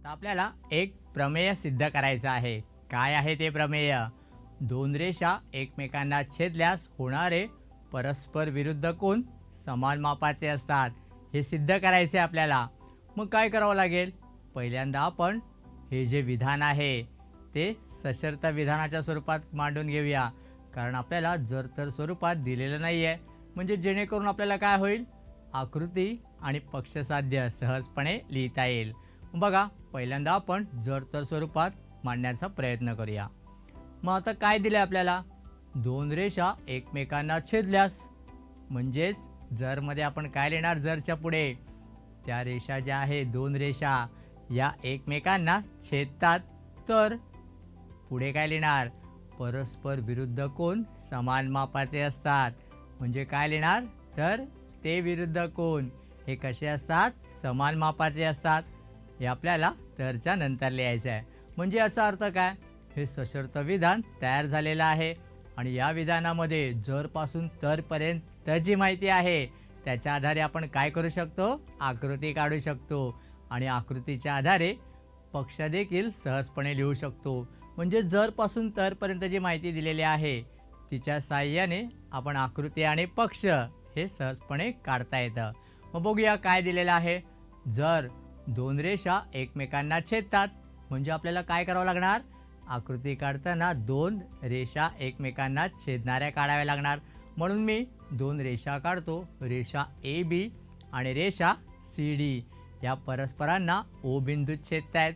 आता आपल्याला एक प्रमेय सिद्ध करायचं आहे. काय आहे ते प्रमेय? दोन रेषा एकमेकांना छेदल्यास होणारे परस्पर विरुद्ध कोन समान मापाचे असतात. हे सिद्ध करायचे आपल्याला. मग काय करावं लागेल? पहिल्यांदा आपण हे जे विधान आहे ते सशर्त विधानाच्या स्वरूपात मांडून घेऊया. कारण आपल्याला जर तर स्वरूपात दिलेलं नाही आहे, म्हणजे जेणेकरून आपल्याला काय होईल, आकृती आणि पक्षसाध्य सहजपणे लिहिता येईल. बघा, पहिल्यांदा आपण जर तर स्वरूपात मांडण्याचा प्रयत्न करूया. मग आता काय दिले आपल्याला? दोन रेषा एकमेकांना छेदल्यास, म्हणजेच जर मध्ये आपण काय लिहिणार? जरच्या पुढे त्या रेषा ज्या आहे, दोन रेषा या एकमेकांना छेदतात, तर पुढे काय लिहिणार? परस्पर विरुद्ध कोन समान मापाचे असतात. म्हणजे काय लिहिणार? तर ते विरुद्ध कोन हे कसे असतात? समान मापाचे असतात. हे आपल्याला तरच्या नंतर लिहायचं आहे. म्हणजे याचा अर्थ काय? हे सशर्त विधान तयार झालेलं आहे आणि या विधानामध्ये जर पासून तर पर्यंत जी माहिती आहे त्याच्या आधारे आपण काय करू शकतो? आकृती काढू शकतो आणि आकृतीच्या आधारे पक्ष देखील सहजपणे लिहू शकतो. म्हणजे जर पासून तर पर्यंत जी माहिती दिलेली आहे तिच्या साहाय्याने आपण आकृती आणि पक्ष हे सहजपणे काढता येतं. मग बघूया काय दिलेलं आहे. जर दोन रेषा एकमेकांना छेदतात, म्हणजे आपल्याला काय करावं लागणार? आकृती काढताना दोन रेषा एकमेकांना छेदणाऱ्या काढाव्या लागणार. म्हणून मी दोन रेषा काढतो. रेषा ए बी आणि रेषा सी डी या परस्परांना ओ बिंदूत छेदतायत.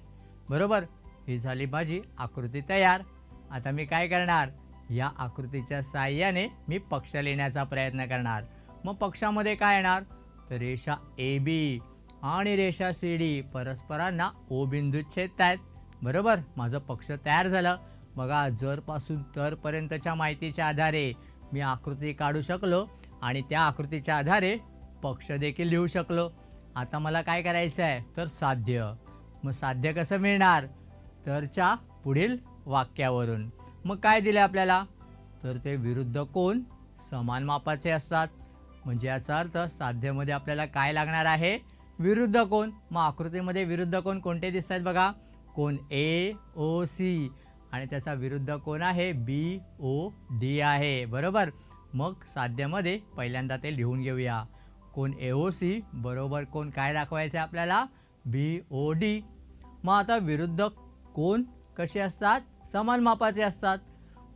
बरोबर, ही झाली माझी आकृती तयार. आता मी काय करणार? या आकृतीच्या साहाय्याने मी पक्ष लिहिण्याचा प्रयत्न करणार. मग पक्षामध्ये काय येणार? तर रेषा ए बी आणि रेषा सी डी परस्परांना ओ बिंदूत छेदतायत. बरोबर, माझं पक्ष तयार झालं. बघा, जर पासून तर पर्यंतच्या माहितीच्या आधारे मी आकृती काढू शकलो आणि त्या आकृतीच्या आधारे पक्ष देखील लिहू शकलो. आता मला काय करायचं आहे? तर साध्य. मग साध्य कसं मिळणार? तरच्या पुढील वाक्यावरून. मग काय दिले आपल्याला? तर ते विरुद्ध कोन समान मापाचे असतात. म्हणजे याचा अर्थ साध्यमध्ये आपल्याला काय लागणार आहे? विरुद्ध कोन. मग आकृतीमध्ये विरुद्ध कोन कोणते दिसत आहेत? बघा, कोन ए ओ सी आणि त्याचा विरुद्ध कोन आहे बी ओ डी आहे. बरोबर, मग साध्यमध्ये पहिल्यांदा ते लिहून घेऊया. कोन ए ओ सी बरोबर कोन काय दाखवायचे आपल्याला? B O D. मग आता विरुद्ध कोन कसे असतात? समान मापाचे असतात.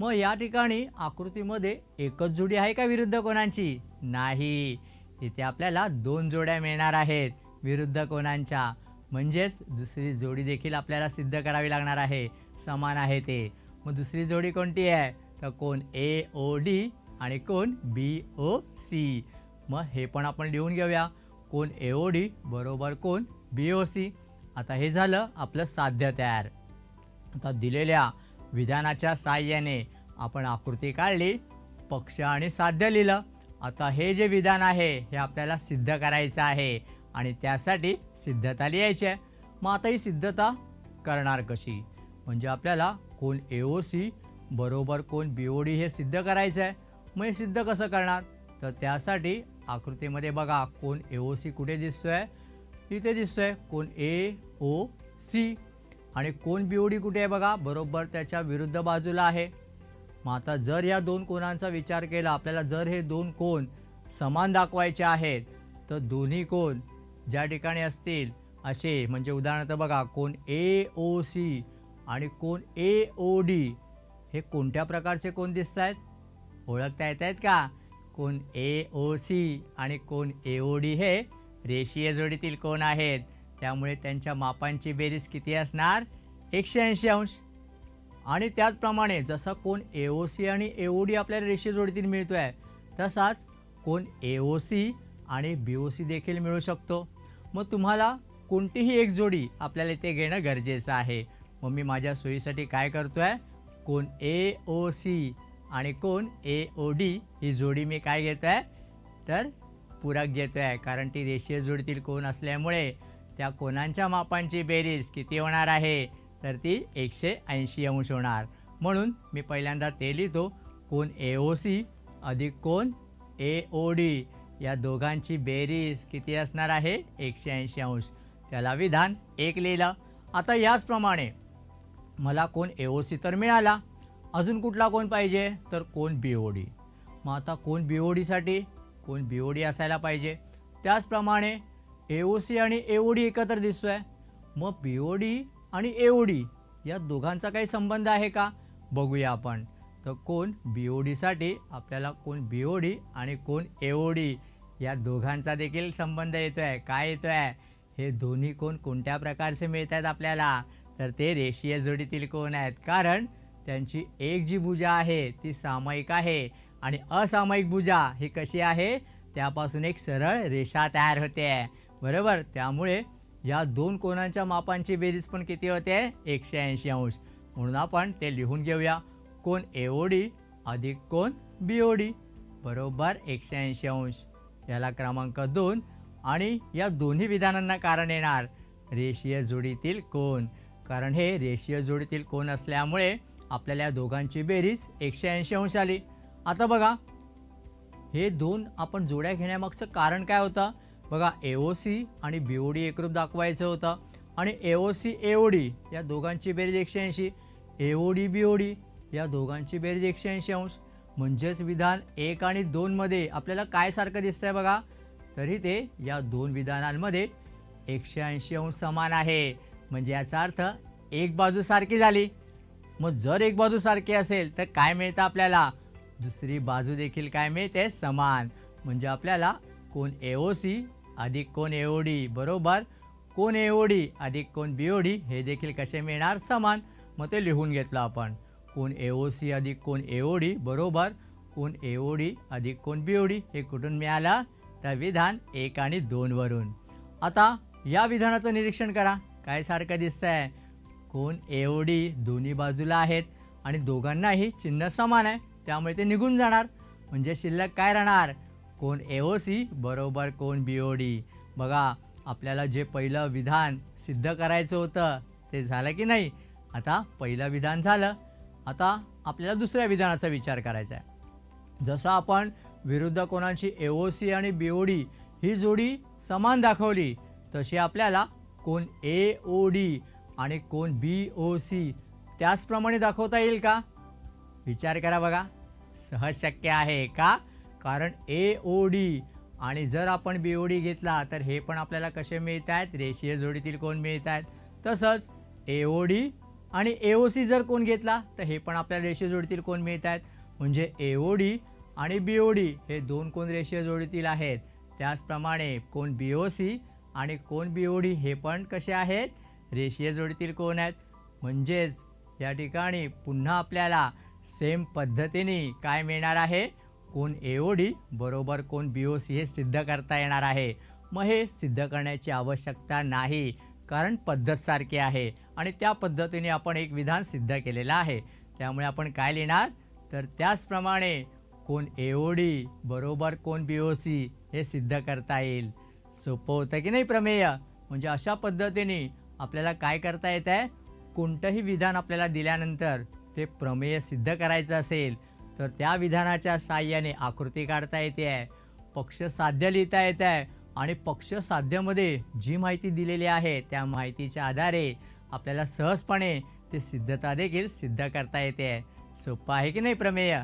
मग या ठिकाणी आकृतीमध्ये एकच जोडी आहे का विरुद्ध कोनांची? नाही, इथे आपल्याला दोन जोड्या मिळणार आहेत विरुद्ध कोनांच्या. म्हणजेच दुसरी जोडी देखील आपल्याला सिद्ध करावी लागणार आहे, समान आहे ते. मग दुसरी जोडी कोणती आहे? तर कोन ए ओ डी आणि कोन बी ओ सी. मग हे पण आपण लिहून घेऊया. कोन ए ओ डी बरोबर कोन बी ओ सी. आता हे झालं आपलं साध्य तयार. आता दिलेल्या विधानाच्या साहाय्याने आपण आकृती काढली, पक्ष आणि साध्य लिहिलं. आता हे जे विधान आहे हे आपल्याला सिद्ध करायचं आहे आणि त्यासाठी सिद्धता लिहायची आहे. मग आता ही सिद्धता करणार कशी? म्हणजे आपल्याला कोन ए ओ सी बरोबर कोन बी ओ डी हे सिद्ध करायचं आहे. मग हे सिद्ध कसं करणार? तर त्यासाठी आकृतीमध्ये बघा, कोन ए ओ सी कुठे दिसतोय? इथे दिसतोय कोन ए ओ सी. आणि कोन बी ओ डी कुठे आहे? बघा, बरोबर त्याच्या विरुद्ध बाजूला आहे. मग आता जर या दोन कोनांचा विचार केला, आपल्याला जर हे दोन कोन समान दाखवायचे आहेत, तर दोन्ही कोन ज्या ठिकाणी असतील असे, म्हणजे उदाहरणार्थ बघा, कोन ए ओ सी आणि कोन ए ओ डी हे कोणत्या प्रकारचे कोन दिसत आहेत? ओळखता येत आहेत का? कोन ए ओ सी आणि कोन ए ओ डी हे रेषीय जोडीतील कोन आहेत. त्यामुळे त्यांच्या मापांची बेरीज किती असणार? 180 अंश. आणि त्याचप्रमाणे जसा कोन ए ओ सी आणि ए ओ डी आपल्याला रेषीय जोडीतील मिळतोय, तसाच कोन ए ओ सी आणि बी ओ सी देखील मिळू शकतो. मग तुम्हाला कोणतीही एक जोडी आपल्याला इथे घेणं गरजेचं आहे. मग मी माझ्या सोयीसाठी काय करतोय? कोन ए ओ सी आणि कोन ए ओ डी ही जोडी मी काय घेतोय? तर पूरक घेतोय. कारण ती रेषीय जोडीतील कोन असल्यामुळे त्या कोनांच्या मापांची बेरीज किती होणार आहे? तर ती 180 अंश होणार. म्हणून मी पहिल्यांदा ते लिहितो. कोन ए ओ सी अधिक कोन ए ओ डी या दोघांची बेरीज किती असणार आहे? 180 अंश. त्याला विधान 1 लिहिलं. आता याचप्रमाणे मला कोन AOC तर मिळाला, अजून कुठला कोन पाहिजे तर कोन BOD. मग आता कोन BODसाठी कोन BOD असायला पाहिजे. त्याचप्रमाणे AOC आणि AOD एकत्र दिसतोय. मग BOD आणि AOD या दोघांचा काही संबंध आहे का बघूया आपण. तर कोन BODसाठी आपल्याला कोन BOD आणि कोन AOD या दोघांचा देखील संबंध येतोय. काय येतोय? हे दोन्ही कोन कोणत्या प्रकारचे मिळत आहेत आपल्याला, तर ते रेषीय जोडीतील कोन आहेत. कारण त्यांची एक जी भुजा आहे ती सामायिक आहे आणि असामायिक भुजा ही कशी आहे, त्यापासून एक सरळ रेषा तयार होते, बरोबर. त्यामुळे या दोन कोनांच्या मापांची बेरीज पण किती होते, 180 अंश. म्हणून आपण ते लिहून घेऊया. कोन AOD अधिक कोन BOD बरोबर 180 अंश. याला क्रमांक 2. आणि या दोन्ही विधानांना कारण येणार रेषीय जोडीतील कोन. कारण हे रेषीय जोडीतील कोन असल्यामुळे आपल्याला या दोघांची बेरीज 180 अंश आली. आता बघा, हे दोन आपण जोड्या घेण्यामागचं कारण काय होतं बघा. AOC आणि BOD एकरूप दाखवायचं होतं आणि AOC AOD या दोघांची बेरीज 180, AOD BOD या दोघांची बेरीज 180 अंश. म्हणजेच विधान 1 आणि 2 मध्ये आपल्याला काय सारखं दिसतंय बघा, तरी ते या दोन विधानांमध्ये 180 अंश समान आहे. म्हणजे याचा अर्थ एक बाजू सारखी झाली. मग जर एक बाजू सारखी असेल तर काय मिळतं आपल्याला, दुसरी बाजू देखील काय मिळते, समान. म्हणजे आपल्याला कोन AOC अधिक कोन AOD बरोबर कोन AOD अधिक कोन BOD हे देखील कसे मिळणार, समान. मग ते लिहून घेतलं आपण. कोन AOC अधिक कोन AOD बरोबर कोन AOD अधिक कोन BOD हे कुठून मिळालं, तर विधान 1 आणि 2 वरून. आता या विधानाचं निरीक्षण करा. काय सारखं दिसतंय, कोन AOD दोन्ही बाजूला आहेत आणि दोघांनाही चिन्ह समान आहे, त्यामुळे ते निघून जाणार. म्हणजे शिल्लक काय राहणार, कोन AOC बरोबर कोन BOD. बघा, आपल्याला जे पहिलं विधान सिद्ध करायचं होतं ते झालं की नाही. आता पहिलं विधान झालं. आता आपल्याला दुसऱ्या विधानाचा विचार करायचा आहे. जसं आपण विरुद्ध कोनांची AOC आणि BOD ही जोडी समान दाखवली, तशी आपल्याला कोन AOD आणि कोन BOC त्याचप्रमाणे दाखवता येईल का, विचार करा बघा. सहज शक्य आहे का, कारण AOD आणि जर आपण BOD घेतला तर हे पण आपल्याला कसे मिळत आहेत, रेषीय जोडीतील कोन मिळत आहेत. तसंच AOD आणि AOC जर कोन घेतला तर हे पण आपल्याला रेषीय जोडीतील कोन मिळत आहेत. म्हणजे AOD आणि BOD हे दोन कोन रेषीय जोडीतील आहेत. त्याचप्रमाणे कोन BOC आणि कोन BOD हे पण कसे आहेत, रेषीय जोडीतील कोन आहेत. म्हणजेच या ठिकाणी पुन्हा आपल्याला सेम पद्धतीने काय मिळणार आहे, कोन AOD बरोबर कोन BOC हे सिद्ध करता येणार आहे. मग हे सिद्ध करण्याची आवश्यकता नाही, कारण पद्धत सारखी आहे आणि त्या पद्धतीने आपण एक विधान सिद्ध केलेलं आहे. त्यामुळे आपण काय लिहिणार, तर त्याचप्रमाणे कोन AOD बरोबर कोन BOC हे सिद्ध करता येईल. सोपं होतं की नाही प्रमेय. म्हणजे अशा पद्धतीने आपल्याला काय करता येत आहे, कोणतंही विधान आपल्याला दिल्यानंतर ते प्रमेय सिद्ध करायचं असेल तर त्या विधानाच्या साहाय्याने आकृती काढता येते, पक्ष साध्य लिहिता येत आहे आणि पक्ष साध्यमध्ये जी माहिती दिलेली आहे त्या माहितीच्या आधारे आपल्याला सहजपणे ते सिद्धता देखील सिद्ध करता येते. सोपं आहे की नाही प्रमेय.